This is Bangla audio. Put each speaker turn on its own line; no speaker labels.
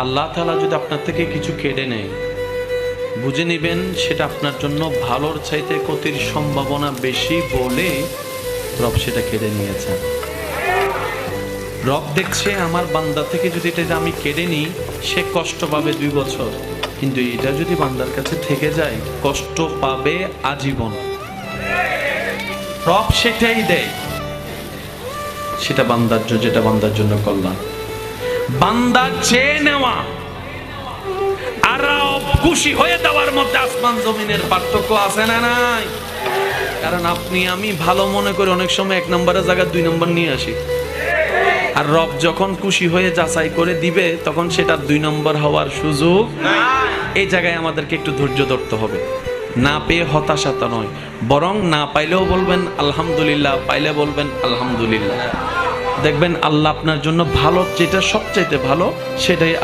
আল্লাহ তাআলা যদি আপনার থেকে কিছু কেড়ে নেয়, বুঝে নেবেন সেটা আপনার জন্য ভালোর চাইতে ক্ষতির সম্ভাবনা বেশি বলে রব সেটা কেড়ে নিয়েছেন। রব দেখছে আমার বান্দা থেকে যদি এটা আমি কেড়ে নিই, সে কষ্ট পাবে 2 বছর, কিন্তু এটা যদি বান্দার কাছে থেকে যায় কষ্ট পাবে আজীবন। রব সেটাই দেয়, সেটা যেটা বান্দার জন্য কল্যাণ। বান্দা চেয়ে নেওয়া আর রব খুশি হয়ে দেওয়ার মধ্যে আসমান জমিনের পার্থক্য আছে না নাই? কারণ আপনি আমি ভালো মনে করে অনেক সময় 1 নম্বরের জায়গায় 2 নম্বর নিয়ে আসি, আর রব যখন খুশি হয়ে যাচাই করে দিবে তখন সেটা 2 নম্বর হওয়ার সুযোগ নাই। এই জায়গায় আমাদেরকে একটু ধৈর্য ধরতে হবে। না পেয়ে হতাশাতা নয়, বরং না পাইলেও বলবেন আলহামদুলিল্লাহ, পাইলে বলবেন আলহামদুলিল্লাহ। দেখবেন আল্লাহ আপনার জন্য ভালো, যেটা সবচাইতে ভালো সেটাই